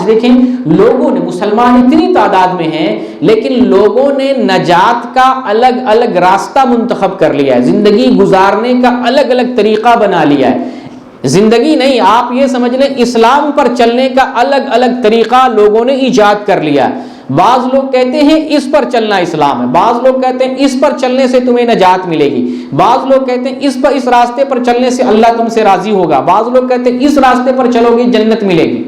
آج دیکھیں لوگوں نے، مسلمان اتنی تعداد میں ہیں لیکن لوگوں نے نجات کا الگ الگ راستہ منتخب کر لیا ہے، زندگی گزارنے کا الگ الگ طریقہ بنا لیا ہے. زندگی نہیں، آپ یہ سمجھ لیں اسلام پر چلنے کا الگ الگ طریقہ لوگوں نے ایجاد کر لیا ہے. بعض لوگ کہتے ہیں اس پر چلنا اسلام ہے، بعض لوگ کہتے ہیں اس پر چلنے سے تمہیں نجات ملے گی، بعض لوگ کہتے ہیں اس راستے پر چلنے سے اللہ تم سے راضی ہوگا، بعض لوگ کہتے ہیں اس راستے پر چلو گے جنت ملے گی.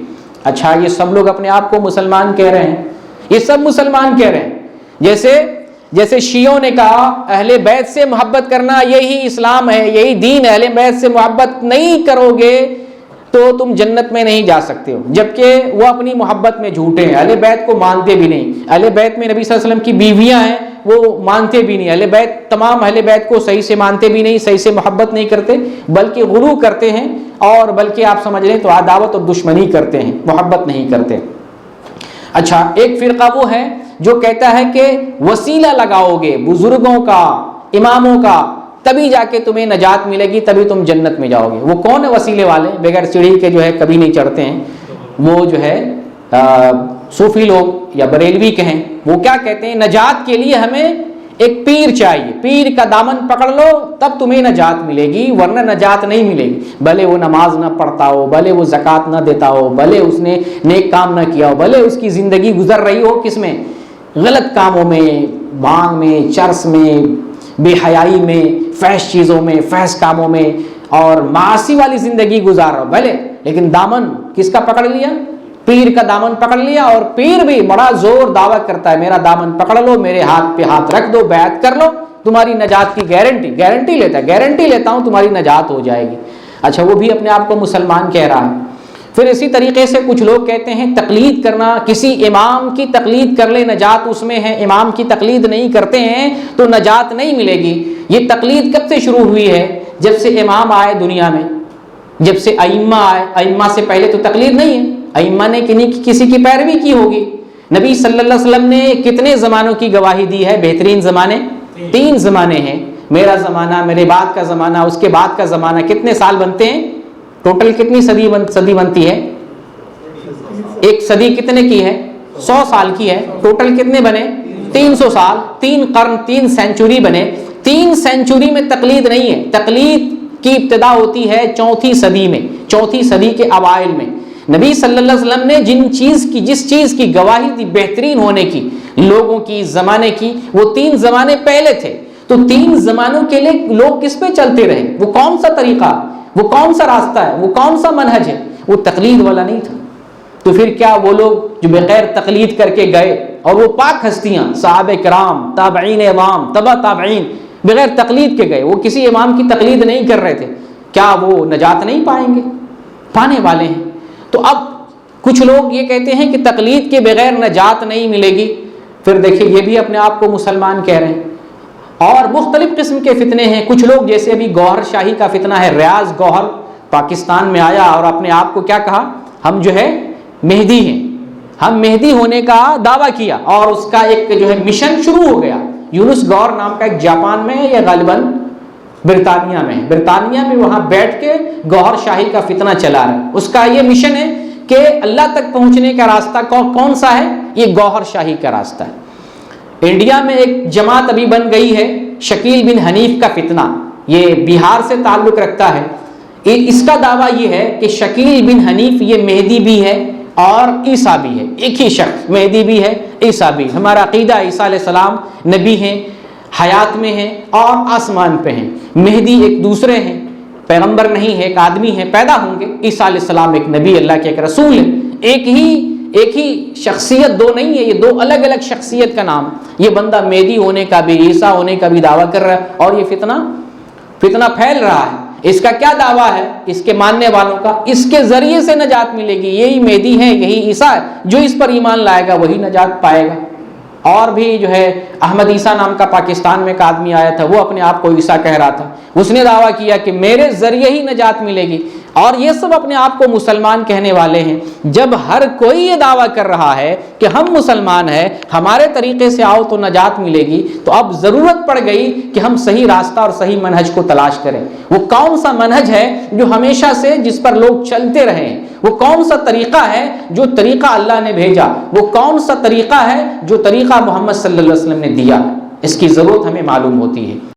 اچھا، یہ سب لوگ اپنے آپ کو مسلمان کہہ رہے ہیں، یہ سب مسلمان کہہ رہے ہیں. جیسے شیعوں نے کہا اہل بیت سے محبت کرنا یہی اسلام ہے، یہی دین ہے، اہل بیت سے محبت نہیں کرو گے تو تم جنت میں نہیں جا سکتے ہو، جبکہ وہ اپنی محبت میں جھوٹے ہیں، اہل بیت کو مانتے بھی نہیں. اہل بیت میں نبی صلی اللہ علیہ وسلم کی بیویاں ہیں وہ مانتے بھی نہیں، اہل بیت تمام اہل بیت کو صحیح سے مانتے بھی نہیں، صحیح سے محبت نہیں کرتے، بلکہ غلو کرتے ہیں، اور بلکہ آپ سمجھ لیں تو عداوت اور دشمنی کرتے ہیں، محبت نہیں کرتے. اچھا، ایک فرقہ وہ ہے جو کہتا ہے کہ وسیلہ لگاؤ گے بزرگوں کا، اماموں کا، تبھی جا کے تمہیں نجات ملے گی، تبھی تم جنت میں جاؤ گے. وہ کون ہے وسیلے والے؟ بغیر سیڑھی کے جو ہے کبھی نہیں چڑھتے ہیں. وہ جو ہے صوفی لوگ یا بریلوی کہیں، وہ کیا کہتے ہیں، نجات کے لیے ہمیں ایک پیر چاہیے، پیر کا دامن پکڑ لو تب تمہیں نجات ملے گی، ورنہ نجات نہیں ملے گی. بھلے وہ نماز نہ پڑھتا ہو، بھلے وہ زکوٰۃ نہ دیتا ہو، بھلے اس نے نیک کام نہ کیا ہو، بھلے اس کی زندگی گزر رہی ہو کس میں، غلط کاموں میں، بھانگ میں، چرس میں، بے حیائی میں، فحش چیزوں میں، فحش کاموں میں اور معاصی والی زندگی گزار رہا ہو، بھلے لیکن دامن کس کا پکڑ لیا؟ پیر کا دامن پکڑ لیا. اور پیر بھی بڑا زور دعویٰ کرتا ہے میرا دامن پکڑ لو، میرے ہاتھ پہ ہاتھ رکھ دو، بیعت کر لو، تمہاری نجات کی گارنٹی لیتا ہے، گارنٹی لیتا ہوں تمہاری نجات ہو جائے گی. اچھا، وہ بھی اپنے آپ کو مسلمان کہہ رہا ہے. پھر اسی طریقے سے کچھ لوگ کہتے ہیں تقلید کرنا، کسی امام کی تقلید کر لے نجات اس میں ہے، امام کی تقلید نہیں کرتے ہیں تو نجات نہیں ملے گی. یہ تقلید کب سے شروع ہوئی ہے؟ جب سے امام آئے دنیا میں، جب سے ائمہ آئے. ائمہ سے پہلے تو تقلید نہیں ہے، ائمہ نے کسی کی پیروی کی ہوگی. نبی صلی اللہ علیہ وسلم نے کتنے زمانوں کی گواہی دی ہے؟ بہترین زمانے 3 زمانے ہیں، میرا زمانہ، میرے بعد کا زمانہ، اس کے بعد کا زمانہ. کتنے سال بنتے ہیں ٹوٹل؟ کتنی صدی بنتی ہے؟ ایک صدی کتنے کی ہے؟ 100 سال کی ہے. ٹوٹل کتنے بنے؟ 300 سال، 3 قرن، 3 سینچری بنے. 3 سینچری میں تقلید نہیں ہے. تقلید کی ابتدا ہوتی ہے 4 صدی میں، 4 صدی کے اوائل میں. نبی صلی اللہ علیہ وسلم نے جس چیز کی گواہی دی بہترین ہونے کی، لوگوں کی، زمانے کی، وہ 3 زمانے پہلے تھے. تو 3 زمانوں کے لیے لوگ کس پہ چلتے رہے؟ وہ کون سا طریقہ، وہ کون سا راستہ ہے، وہ کون سا منہج ہے؟ وہ تقلید والا نہیں تھا. تو پھر کیا وہ لوگ جو بغیر تقلید کر کے گئے، اور وہ پاک ہستیاں صحابہ کرام، تابعین عوام، تبع تابعین، بغیر تقلید کے گئے، وہ کسی امام کی تقلید نہیں کر رہے تھے، کیا وہ نجات نہیں پائیں گے؟ پانے والے ہیں. تو اب کچھ لوگ یہ کہتے ہیں کہ تقلید کے بغیر نجات نہیں ملے گی. پھر دیکھیں یہ بھی اپنے آپ کو مسلمان کہہ رہے ہیں. اور مختلف قسم کے فتنے ہیں. کچھ لوگ جیسے ابھی گوہر شاہی کا فتنہ ہے، ریاض گوہر پاکستان میں آیا اور اپنے آپ کو کیا کہا، ہم جو ہے مہدی ہیں، ہم مہدی ہونے کا دعویٰ کیا، اور اس کا ایک جو ہے مشن شروع ہو گیا. یونس گور نام کا ایک جاپان میں ہے یا غالباً برطانیہ میں، برطانیہ میں وہاں بیٹھ کے گوہر شاہی کا فتنہ چلا رہا ہے. اس کا یہ مشن ہے کہ اللہ تک پہنچنے کا راستہ کون سا ہے؟ یہ گوہر شاہی کا راستہ ہے. انڈیا میں ایک جماعت ابھی بن گئی ہے، شکیل بن حنیف کا فتنہ، یہ بہار سے تعلق رکھتا ہے. اس کا دعویٰ یہ ہے کہ شکیل بن حنیف یہ مہدی بھی ہے اور عیسیٰ بھی ہے، ایک ہی شخص، مہدی بھی ہے، عیسیٰ بھی. ہمارا عقیدہ عیسیٰ علیہ السلام نبی ہیں، حیات میں ہیں اور آسمان پہ ہیں. مہدی ایک دوسرے ہیں، پیغمبر نہیں ہے، ایک آدمی ہے، پیدا ہوں گے. عیسیٰ علیہ السلام ایک نبی، اللہ کے ایک رسول ہے. ایک ہی شخصیت، 2 نہیں ہے، یہ 2 الگ الگ شخصیت کا نام. یہ بندہ مہدی ہونے کا بھی، عیسیٰ ہونے کا بھی دعویٰ کر رہا ہے، اور یہ فتنہ پھیل رہا ہے. اس کا کیا دعویٰ ہے؟ اس کے ماننے والوں کا اس کے ذریعے سے نجات ملے گی، یہی مہدی ہے، یہی عیسیٰ ہے، جو اس پر ایمان لائے گا وہی نجات پائے گا. اور بھی جو ہے احمد عیسیٰ نام کا پاکستان میں ایک آدمی آیا تھا، وہ اپنے آپ کو عیسیٰ کہہ رہا تھا. اس نے دعویٰ کیا کہ میرے ذریعے ہی نجات ملے گی. اور یہ سب اپنے آپ کو مسلمان کہنے والے ہیں۔ جب ہر کوئی یہ دعویٰ کر رہا ہے کہ ہم مسلمان ہیں، ہمارے طریقے سے آؤ تو نجات ملے گی، تو اب ضرورت پڑ گئی کہ ہم صحیح راستہ اور صحیح منہج کو تلاش کریں۔ وہ کون سا منہج ہے جو ہمیشہ سے جس پر لوگ چلتے رہے؟ وہ کون سا طریقہ ہے جو طریقہ اللہ نے بھیجا؟ وہ کون سا طریقہ ہے جو طریقہ محمد صلی اللہ علیہ وسلم نے دیا؟ اس کی ضرورت ہمیں معلوم ہوتی ہے۔